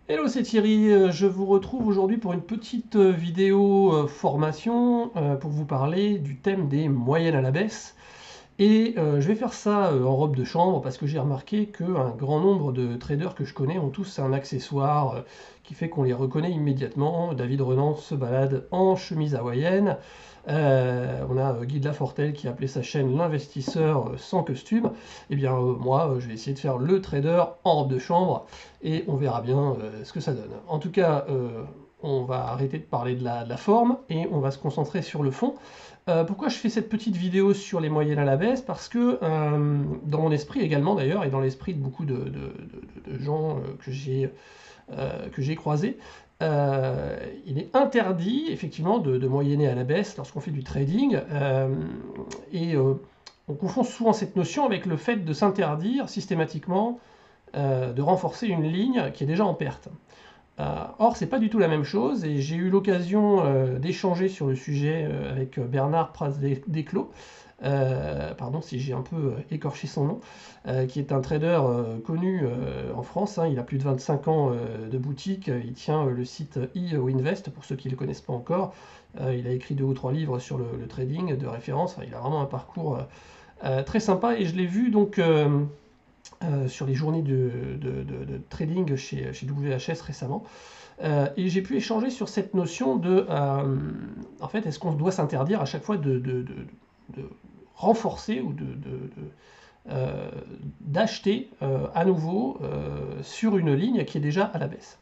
Hello, c'est Thierry. Je vous retrouve aujourd'hui pour une petite vidéo formation pour vous parler du thème des moyennes à la baisse. Et je vais faire ça en robe de chambre parce que j'ai remarqué qu'un grand nombre de traders que je connais ont tous un accessoire qui fait qu'on les reconnaît immédiatement. David Renan se balade en chemise hawaïenne. On a Guy de Lafortelle qui a appelé sa chaîne l'investisseur sans costume. Eh bien moi, je vais essayer de faire le trader en robe de chambre et on verra bien ce que ça donne. En tout cas, on va arrêter de parler de la forme et on va se concentrer sur le fond. Pourquoi je fais cette petite vidéo sur les moyennes à la baisse? Parce que dans mon esprit également d'ailleurs, et dans l'esprit de beaucoup de gens que j'ai croisés, il est interdit effectivement de moyenner à la baisse lorsqu'on fait du trading. Et on confond souvent cette notion avec le fait de s'interdire systématiquement de renforcer une ligne qui est déjà en perte. Or, c'est pas du tout la même chose, et j'ai eu l'occasion d'échanger sur le sujet avec Bernard Praz-Desclos, pardon si j'ai un peu écorché son nom, qui est un trader connu en France, hein. Il a plus de 25 ans de boutique, il tient le site eWinvest, pour ceux qui ne le connaissent pas encore. Il a écrit 2 ou 3 livres sur le trading de référence. Enfin, il a vraiment un parcours très sympa, et je l'ai vu donc sur les journées de trading chez WHS récemment. Et j'ai pu échanger sur cette notion de, en fait, est-ce qu'on doit s'interdire à chaque fois de renforcer ou d'acheter à nouveau sur une ligne qui est déjà à la baisse.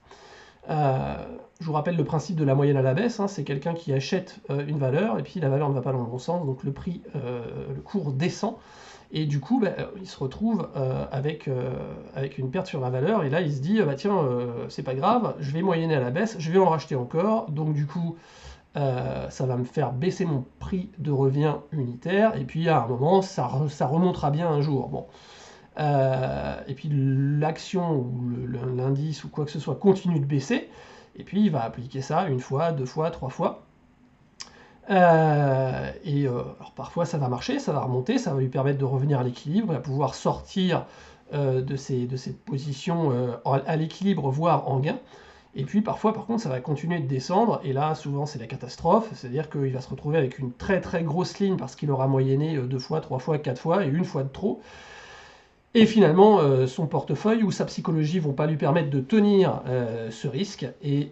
Je vous rappelle le principe de la moyenne à la baisse, hein. C'est quelqu'un qui achète une valeur et puis la valeur ne va pas dans le bon sens, donc le cours descend. Et du coup, il se retrouve avec une perte sur la valeur, et là il se dit, bah tiens, c'est pas grave, je vais moyenner à la baisse, je vais en racheter encore, donc du coup, ça va me faire baisser mon prix de revient unitaire, et puis à un moment, ça remontera bien un jour. Bon. Et puis l'action ou l'indice ou quoi que ce soit continue de baisser, et puis il va appliquer ça 1 fois, 2 fois, 3 fois. Alors parfois ça va marcher, ça va remonter, ça va lui permettre de revenir à l'équilibre, il va pouvoir sortir de ces positions à l'équilibre, voire en gain. Et puis parfois par contre ça va continuer de descendre, et là souvent c'est la catastrophe, c'est-à-dire qu'il va se retrouver avec une très très grosse ligne parce qu'il aura moyenné 2 fois, 3 fois, 4 fois et 1 fois de trop. Et finalement, son portefeuille ou sa psychologie vont pas lui permettre de tenir ce risque, et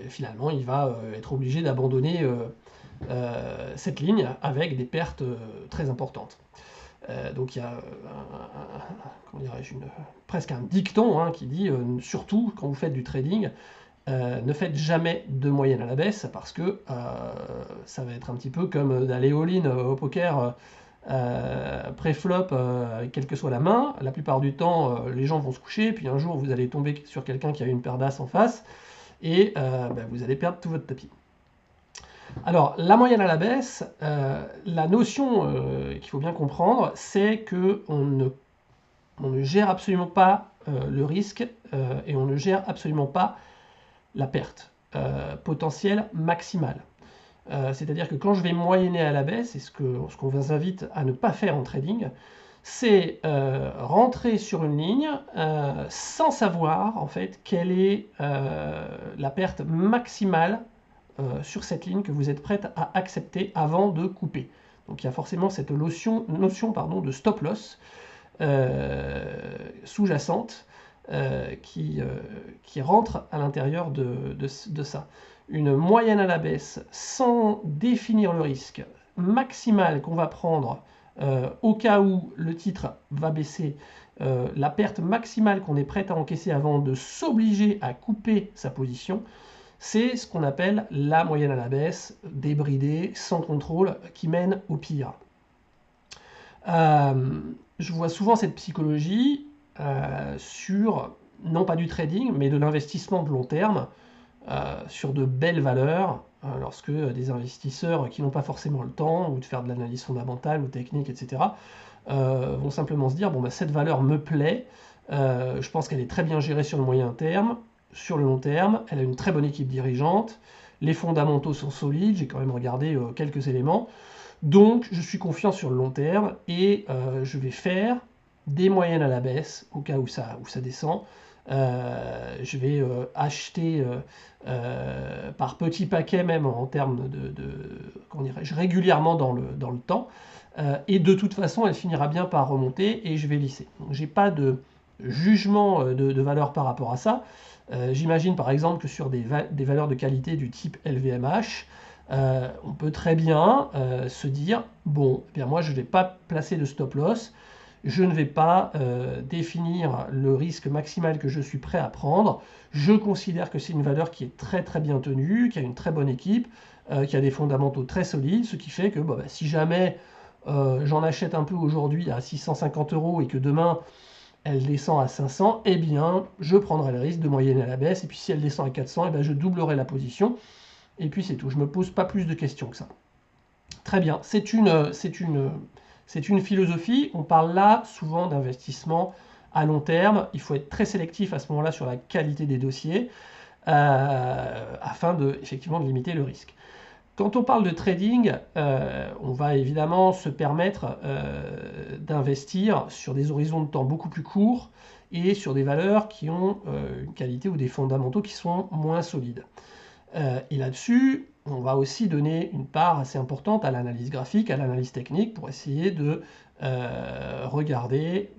finalement il va être obligé d'abandonner cette ligne avec des pertes très importantes. Donc il y a comment dirais-je, presque un dicton, hein, qui dit surtout quand vous faites du trading, ne faites jamais de moyenne à la baisse, parce que ça va être un petit peu comme d'aller all-in au poker pré-flop, quelle que soit la main. La plupart du temps, les gens vont se coucher, puis un jour vous allez tomber sur quelqu'un qui a une paire d'as en face, et vous allez perdre tout votre tapis. Alors, la moyenne à la baisse, la notion qu'il faut bien comprendre, c'est qu'on ne gère absolument pas le risque, et on ne gère absolument pas la perte potentielle maximale. C'est-à-dire que quand je vais moyenner à la baisse, et ce qu'on vous invite à ne pas faire en trading, c'est rentrer sur une ligne sans savoir en fait quelle est la perte maximale sur cette ligne que vous êtes prête à accepter avant de couper. Donc il y a forcément cette notion de stop loss sous-jacente qui rentre à l'intérieur de ça. Une moyenne à la baisse sans définir le risque maximal qu'on va prendre au cas où le titre va baisser, la perte maximale qu'on est prête à encaisser avant de s'obliger à couper sa position, c'est ce qu'on appelle la moyenne à la baisse, débridée, sans contrôle, qui mène au pire. Je vois souvent cette psychologie sur, non pas du trading, mais de l'investissement de long terme, sur de belles valeurs, lorsque des investisseurs qui n'ont pas forcément le temps, ou de faire de l'analyse fondamentale ou technique, etc., vont simplement se dire, bon, cette valeur me plaît, je pense qu'elle est très bien gérée sur le moyen terme, sur le long terme, elle a une très bonne équipe dirigeante, les fondamentaux sont solides, j'ai quand même regardé quelques éléments, donc je suis confiant sur le long terme, et je vais faire des moyennes à la baisse, au cas où ça descend. Je vais acheter par petits paquets, même en termes comment dirais-je, régulièrement dans le temps. Et de toute façon, elle finira bien par remonter et je vais lisser. Donc, j'ai pas de jugement de valeur par rapport à ça. J'imagine par exemple que sur des valeurs de qualité du type LVMH, on peut très bien se dire, bon, eh bien moi je ne vais pas placer de stop loss, je ne vais pas définir le risque maximal que je suis prêt à prendre. Je considère que c'est une valeur qui est très très bien tenue, qui a une très bonne équipe, qui a des fondamentaux très solides, ce qui fait que bon, bah, si jamais j'en achète un peu aujourd'hui à 650 € et que demain elle descend à 500, eh bien je prendrai le risque de moyenner à la baisse, et puis si elle descend à 400, eh bien, je doublerai la position, et puis c'est tout. Je ne me pose pas plus de questions que ça. Très bien, c'est une philosophie. On parle là souvent d'investissement à long terme. Il faut être très sélectif à ce moment-là sur la qualité des dossiers afin effectivement de limiter le risque. Quand on parle de trading, on va évidemment se permettre d'investir sur des horizons de temps beaucoup plus courts et sur des valeurs qui ont une qualité ou des fondamentaux qui sont moins solides. Et là-dessus, on va aussi donner une part assez importante à l'analyse graphique, à l'analyse technique, pour essayer de regarder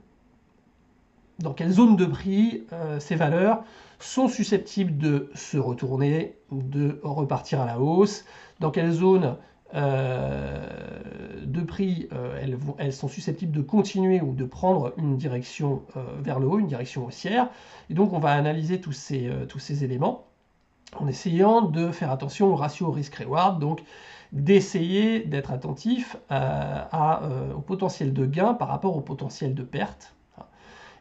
dans quelle zone de prix ces valeurs sont susceptibles de se retourner, de repartir à la hausse, dans quelle zone de prix elles sont susceptibles de continuer ou de prendre une direction vers le haut, une direction haussière. Et donc on va analyser tous ces éléments en essayant de faire attention au ratio risk-reward, donc d'essayer d'être attentif au potentiel de gain par rapport au potentiel de perte.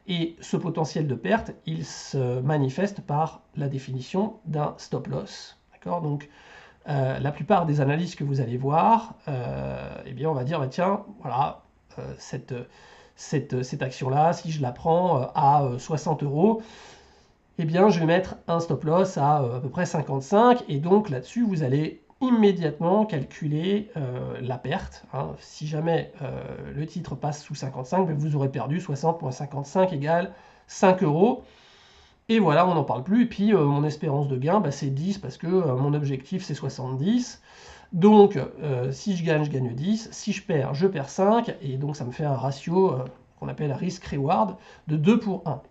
Et ce potentiel de perte, il se manifeste par la définition d'un stop loss. D'accord ? Donc, la plupart des analyses que vous allez voir, eh bien, on va dire, bah, tiens, voilà, cette action-là, si je la prends à 60 €, eh bien, je vais mettre un stop loss à peu près 55, et donc là-dessus, vous allez immédiatement calculer la perte. Hein. Si jamais le titre passe sous 55, vous aurez perdu 60 moins 55 égale 5 €. Et voilà, on n'en parle plus. Et puis mon espérance de gain, bah, c'est 10 parce que mon objectif c'est 70. Donc si je gagne 10. Si je perds 5. Et donc ça me fait un ratio qu'on appelle risk-reward de 2 pour 1.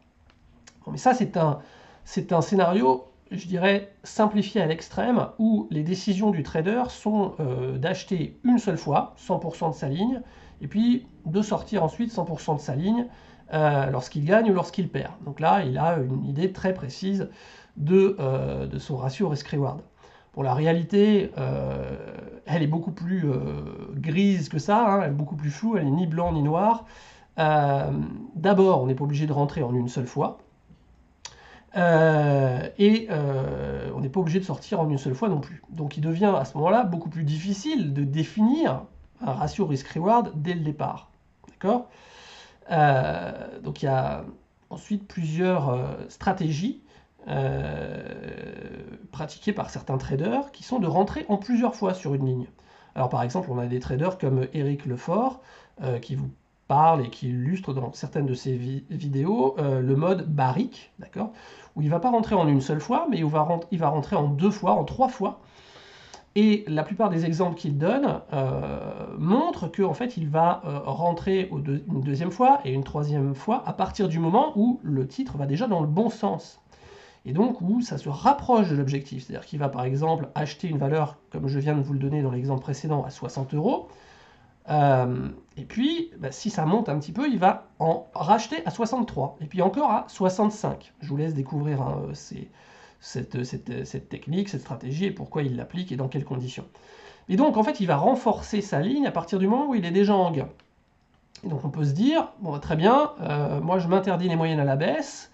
Bon, mais ça c'est un scénario, je dirais, simplifié à l'extrême, où les décisions du trader sont d'acheter une seule fois 100% de sa ligne, et puis de sortir ensuite 100% de sa ligne lorsqu'il gagne ou lorsqu'il perd. Donc là, il a une idée très précise de son ratio risk-reward. Bon, la réalité, elle est beaucoup plus grise que ça, hein, elle est beaucoup plus floue, elle n'est ni blanc ni noir. D'abord, on n'est pas obligé de rentrer en une seule fois. On n'est pas obligé de sortir en une seule fois non plus. Donc il devient à ce moment-là beaucoup plus difficile de définir un ratio risk-reward dès le départ. D'accord ? Donc il y a ensuite plusieurs stratégies pratiquées par certains traders qui sont de rentrer en plusieurs fois sur une ligne. Alors par exemple, on a des traders comme Eric Lefort qui vous parle et qui illustre dans certaines de ses vidéos le mode barrique, d'accord, où il ne va pas rentrer en une seule fois, mais il va rentrer en 2 fois, en 3 fois. Et la plupart des exemples qu'il donne montrent qu'en fait, il va rentrer une deuxième fois et une troisième fois à partir du moment où le titre va déjà dans le bon sens. Et donc où ça se rapproche de l'objectif. C'est-à-dire qu'il va par exemple acheter une valeur, comme je viens de vous le donner dans l'exemple précédent, à 60 €. Et puis, bah, si ça monte un petit peu, il va en racheter à 63, et puis encore à 65. Je vous laisse découvrir hein, cette technique, cette stratégie, et pourquoi il l'applique et dans quelles conditions. Et donc, en fait, il va renforcer sa ligne à partir du moment où il est déjà en gain. Et donc, on peut se dire, bon, très bien, moi je m'interdis les moyennes à la baisse,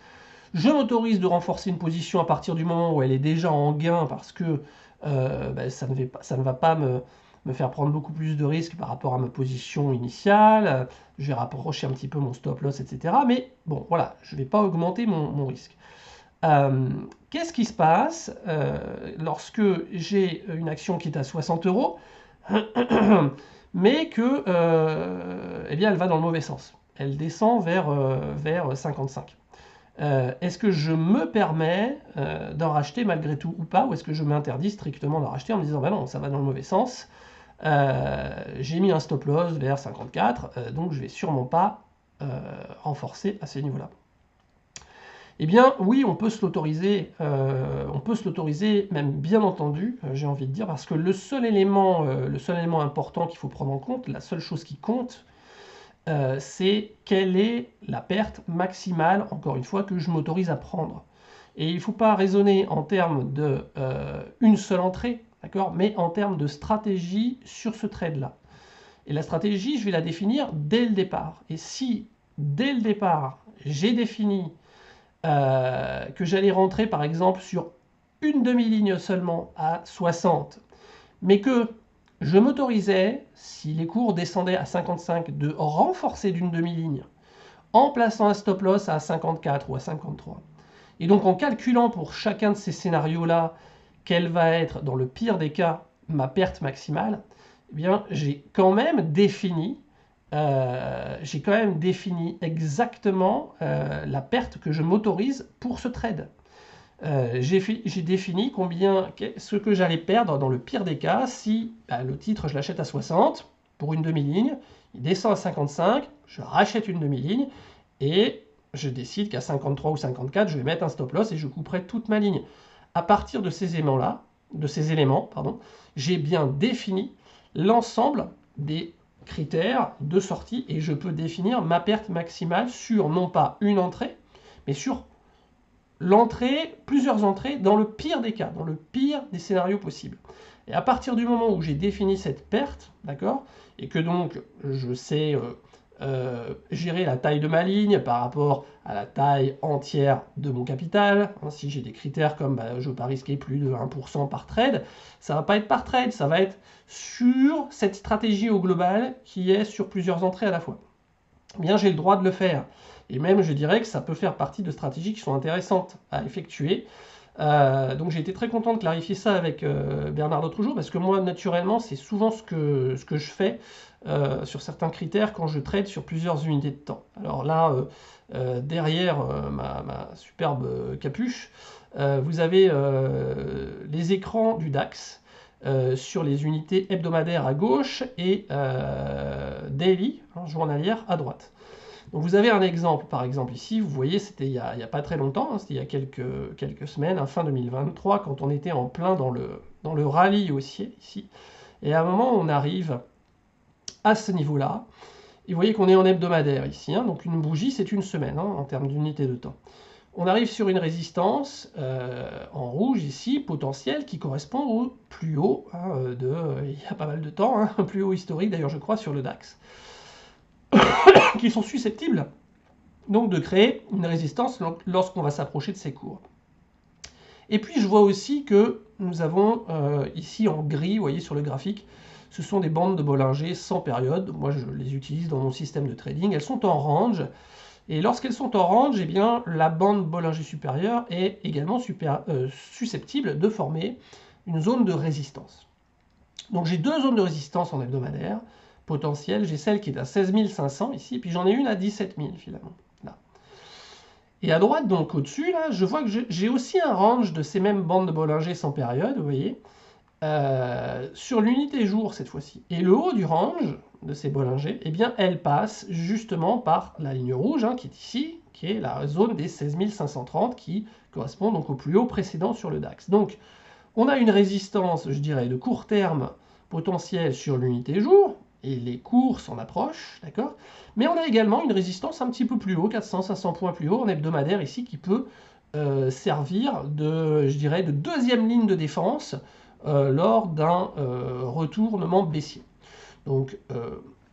je m'autorise de renforcer une position à partir du moment où elle est déjà en gain, parce que bah, ça ne va pas me faire prendre beaucoup plus de risques par rapport à ma position initiale, je vais rapprocher un petit peu mon stop loss, etc. Mais bon, voilà, je ne vais pas augmenter mon risque. Qu'est-ce qui se passe lorsque j'ai une action qui est à 60 €, mais que, eh bien, elle va dans le mauvais sens? elle descend vers 55. Est-ce que je me permets d'en racheter malgré tout ou pas, ou est-ce que je m'interdis strictement d'en racheter en me disant bah non, ça va dans le mauvais sens, j'ai mis un stop loss vers 54, donc je vais sûrement pas renforcer à ces niveaux-là. Eh bien, oui, on peut se l'autoriser, même bien entendu, j'ai envie de dire, parce que le seul élément important qu'il faut prendre en compte, la seule chose qui compte, c'est quelle est la perte maximale, encore une fois, que je m'autorise à prendre. Et il ne faut pas raisonner en termes de une seule entrée, d'accord, mais en termes de stratégie sur ce trade-là. Et la stratégie, je vais la définir dès le départ. Et si, dès le départ, j'ai défini que j'allais rentrer, par exemple, sur une demi-ligne seulement à 60, mais que je m'autorisais, si les cours descendaient à 55, de renforcer d'une demi-ligne en plaçant un stop loss à 54 ou à 53. Et donc en calculant pour chacun de ces scénarios-là quelle va être, dans le pire des cas, ma perte maximale, eh bien j'ai quand même défini exactement la perte que je m'autorise pour ce trade. J'ai défini ce que j'allais perdre dans le pire des cas si le titre je l'achète à 60 pour une demi-ligne, il descend à 55, je rachète une demi-ligne et je décide qu'à 53 ou 54 je vais mettre un stop loss et je couperai toute ma ligne. À partir de ces éléments, j'ai bien défini l'ensemble des critères de sortie et je peux définir ma perte maximale sur non pas une entrée, mais sur plusieurs entrées dans le pire des cas, dans le pire des scénarios possibles. Et à partir du moment où j'ai défini cette perte, d'accord, et que donc je sais gérer la taille de ma ligne par rapport à la taille entière de mon capital, si j'ai des critères comme je ne veux pas risquer plus de 1% par trade, ça ne va pas être par trade, ça va être sur cette stratégie au global qui est sur plusieurs entrées à la fois. Eh bien, j'ai le droit de le faire. Et même, je dirais que ça peut faire partie de stratégies qui sont intéressantes à effectuer. Donc j'ai été très content de clarifier ça avec Bernard l'autre jour, parce que moi, naturellement, c'est souvent ce que je fais sur certains critères quand je trade sur plusieurs unités de temps. Alors là, derrière ma superbe capuche, vous avez les écrans du DAX sur les unités hebdomadaires à gauche et daily, journalière, à droite. Donc vous avez un exemple, par exemple ici, vous voyez, c'était il n'y a pas très longtemps, c'était il y a quelques semaines, fin 2023, quand on était en plein dans le rallye haussier, ici. Et à un moment, on arrive à ce niveau-là, et vous voyez qu'on est en hebdomadaire ici, donc une bougie, c'est une semaine, en termes d'unité de temps. On arrive sur une résistance en rouge ici, potentielle, qui correspond au plus haut il y a pas mal de temps, plus haut historique d'ailleurs je crois sur le DAX, qui sont susceptibles donc de créer une résistance lorsqu'on va s'approcher de ces cours. Et puis je vois aussi que nous avons ici en gris, vous voyez sur le graphique, ce sont des bandes de Bollinger sans période. Moi je les utilise dans mon système de trading, elles sont en range. Et lorsqu'elles sont en range, eh bien, la bande Bollinger supérieure est également susceptible de former une zone de résistance. Donc j'ai deux zones de résistance en hebdomadaire potentielles. J'ai celle qui est à 16 500 ici, puis j'en ai une à 17 000 finalement. Là. Et à droite, donc au-dessus, là, je vois que j'ai aussi un range de ces mêmes bandes de Bollinger sans période, vous voyez, sur l'unité jour cette fois-ci. Et le haut du range de ces Bollinger, eh bien, elle passe justement par la ligne rouge, qui est ici, qui est la zone des 16 530, qui correspond donc au plus haut précédent sur le DAX. Donc, on a une résistance, je dirais, de court terme potentielle sur l'unité jour, et les cours s'en approchent, d'accord? Mais on a également une résistance un petit peu plus haut, 400-500 points plus haut en hebdomadaire ici, qui peut servir de, je dirais, de deuxième ligne de défense lors d'un retournement baissier. Donc,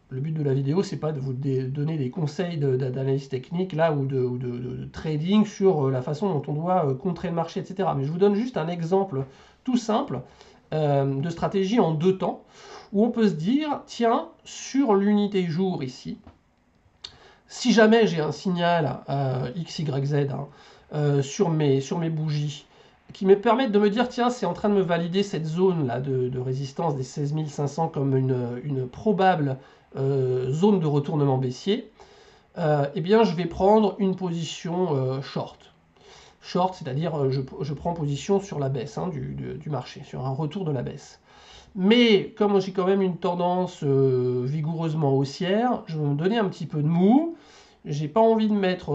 le but de la vidéo, c'est pas de vous donner des conseils d'analyse technique là ou de trading sur la façon dont on doit contrer le marché, etc. Mais je vous donne juste un exemple tout simple de stratégie en deux temps, où on peut se dire, tiens, sur l'unité jour ici, si jamais j'ai un signal XYZ sur mes bougies, qui me permettent de me dire, tiens, c'est en train de me valider cette zone-là de résistance des 16 500 comme une probable zone de retournement baissier, eh bien je vais prendre une position short. Short, c'est-à-dire je prends position sur la baisse hein, du marché, sur un retour de la baisse. Mais comme j'ai quand même une tendance vigoureusement haussière, je vais me donner un petit peu de mou. J'ai pas envie de mettre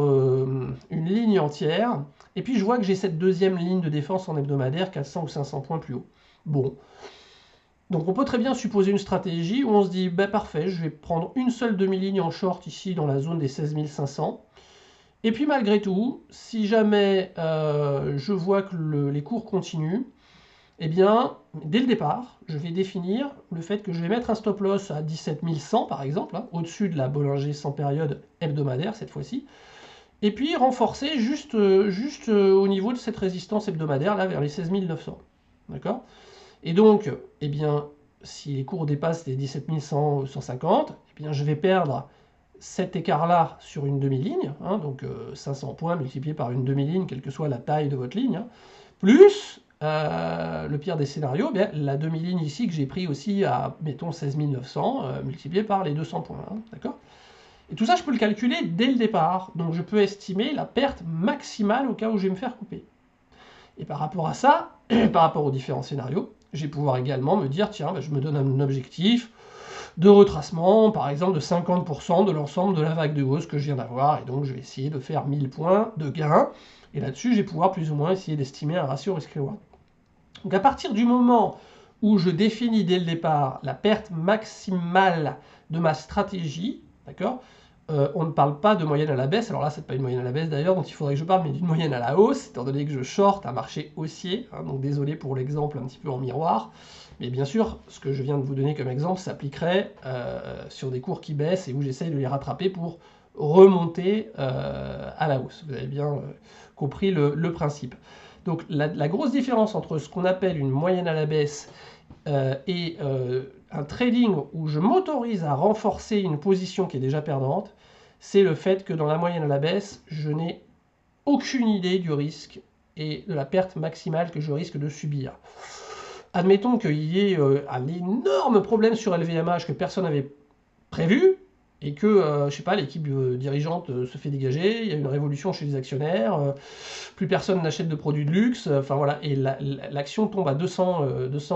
une ligne entière. Et puis je vois que j'ai cette deuxième ligne de défense en hebdomadaire, 400 ou 500 points plus haut. Bon. Donc on peut très bien supposer une stratégie où on se dit, bah parfait, je vais prendre une seule demi-ligne en short ici dans la zone des 16 500. Et puis malgré tout, si jamais je vois que les cours continuent, eh bien, dès le départ, je vais définir le fait que je vais mettre un stop loss à 17 100 par exemple, hein, au-dessus de la Bollinger 100 période hebdomadaire cette fois-ci, et puis renforcer juste au niveau de cette résistance hebdomadaire, là vers les 16 900. D'accord? Et donc, eh bien, si les cours dépassent les 17 100 ou 150, eh bien, je vais perdre cet écart-là sur une demi-ligne, hein, donc 500 points multiplié par une demi-ligne, quelle que soit la taille de votre ligne, hein, plus le pire des scénarios, bien, la demi-ligne ici que j'ai pris aussi à, mettons, 16 900, multiplié par les 200 points. Hein, d'accord? Et tout ça, je peux le calculer dès le départ. Donc je peux estimer la perte maximale au cas où je vais me faire couper. Et par rapport à ça, par rapport aux différents scénarios, je vais pouvoir également me dire, tiens, ben, je me donne un objectif de retracement, par exemple de 50% de l'ensemble de la vague de hausse que je viens d'avoir, et donc je vais essayer de faire 1000 points de gain, et là-dessus, je vais pouvoir plus ou moins essayer d'estimer un ratio risque-reward. Donc à partir du moment où je définis dès le départ la perte maximale de ma stratégie, d'accord, on ne parle pas de moyenne à la baisse, alors là c'est pas une moyenne à la baisse d'ailleurs dont il faudrait que je parle, mais d'une moyenne à la hausse, étant donné que je short un marché haussier, hein, donc désolé pour l'exemple un petit peu en miroir, mais bien sûr ce que je viens de vous donner comme exemple s'appliquerait sur des cours qui baissent et où j'essaye de les rattraper pour remonter à la hausse. Vous avez bien compris le principe. Donc la grosse différence entre ce qu'on appelle une moyenne à la baisse et un trading où je m'autorise à renforcer une position qui est déjà perdante, c'est le fait que dans la moyenne à la baisse, je n'ai aucune idée du risque et de la perte maximale que je risque de subir. Admettons qu'il y ait un énorme problème sur LVMH que personne n'avait prévu, et que, je sais pas, l'équipe dirigeante se fait dégager, il y a une révolution chez les actionnaires, plus personne n'achète de produits de luxe, enfin voilà, et l'action tombe à 200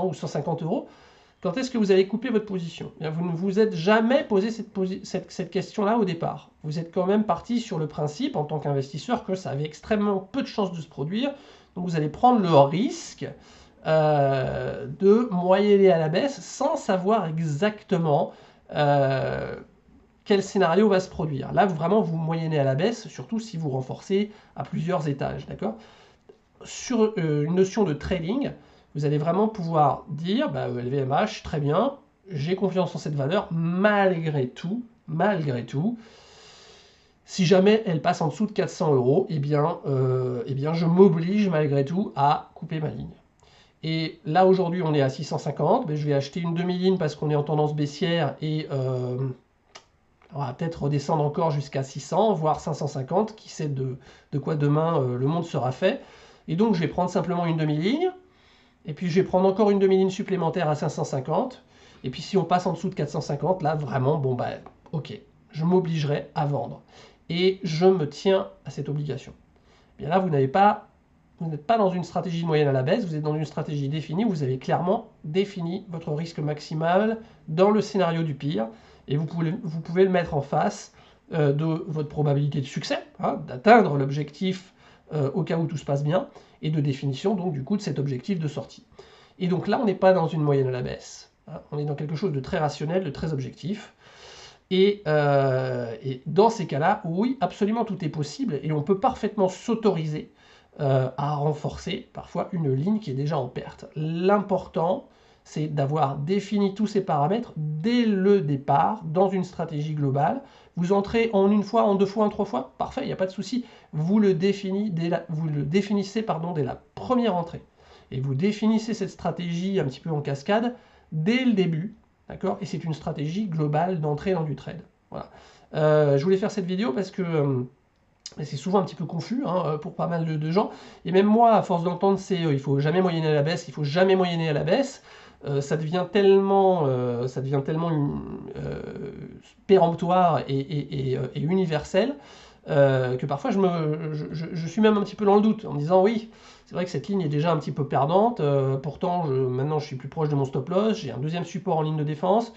ou 150 euros. Quand est-ce que vous allez couper votre position? Vous ne vous êtes jamais posé cette question-là au départ. Vous êtes quand même parti sur le principe, en tant qu'investisseur, que ça avait extrêmement peu de chances de se produire. Donc vous allez prendre le risque de moyenner à la baisse sans savoir exactement quel scénario va se produire. Là, vraiment, vous moyennez à la baisse, surtout si vous renforcez à plusieurs étages. D'accord? Sur une notion de trading, vous allez vraiment pouvoir dire, bah, LVMH, très bien, j'ai confiance en cette valeur, malgré tout, si jamais elle passe en dessous de 400 euros, eh bien, je m'oblige malgré tout à couper ma ligne. Et là, aujourd'hui, on est à 650, mais je vais acheter une demi-ligne parce qu'on est en tendance baissière et on va peut-être redescendre encore jusqu'à 600, voire 550, qui sait de quoi demain le monde sera fait. Et donc, je vais prendre simplement une demi-ligne, et puis je vais prendre encore une demi-ligne supplémentaire à 550, et puis si on passe en dessous de 450, là, vraiment, bon, bah, ok, je m'obligerai à vendre. Et je me tiens à cette obligation. Bien là, vous n'êtes pas dans une stratégie de moyenne à la baisse, vous êtes dans une stratégie définie, vous avez clairement défini votre risque maximal dans le scénario du pire, et vous pouvez le mettre en face de votre probabilité de succès, hein, d'atteindre l'objectif au cas où tout se passe bien, et de définition donc du coup de cet objectif de sortie. Et donc là, on n'est pas dans une moyenne à la baisse, hein, on est dans quelque chose de très rationnel, de très objectif. Et dans ces cas-là, oui, absolument tout est possible, et on peut parfaitement s'autoriser à renforcer parfois une ligne qui est déjà en perte. L'important, c'est d'avoir défini tous ces paramètres dès le départ dans une stratégie globale. Vous entrez en une fois, en deux fois, en trois fois, parfait, il n'y a pas de souci. Vous le définissez dès la première entrée. Et vous définissez cette stratégie un petit peu en cascade dès le début, d'accord? Et c'est une stratégie globale d'entrée dans du trade. Voilà. Je voulais faire cette vidéo parce que c'est souvent un petit peu confus hein, pour pas mal de gens. Et même moi, à force d'entendre, il faut jamais moyenner à la baisse, il faut jamais moyenner à la baisse. ça devient tellement péremptoire et universel que parfois je suis même un petit peu dans le doute en me disant oui, c'est vrai que cette ligne est déjà un petit peu perdante, pourtant maintenant je suis plus proche de mon stop loss, j'ai un deuxième support en ligne de défense,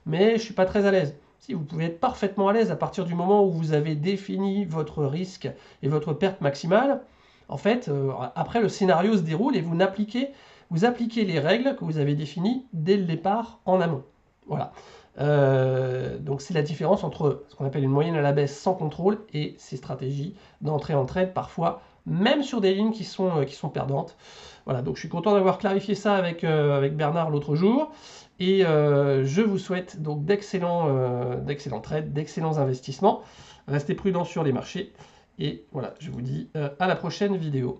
mais je suis pas très à l'aise. Si vous pouvez être parfaitement à l'aise à partir du moment où vous avez défini votre risque et votre perte maximale, en fait, après le scénario se déroule et vous appliquez les règles que vous avez définies dès le départ en amont. Voilà. Donc c'est la différence entre ce qu'on appelle une moyenne à la baisse sans contrôle et ces stratégies d'entrée en trade, parfois même sur des lignes qui sont perdantes. Voilà, donc je suis content d'avoir clarifié ça avec Bernard l'autre jour. Et je vous souhaite donc d'excellents trades, d'excellents investissements. Restez prudents sur les marchés. Et voilà, je vous dis à la prochaine vidéo.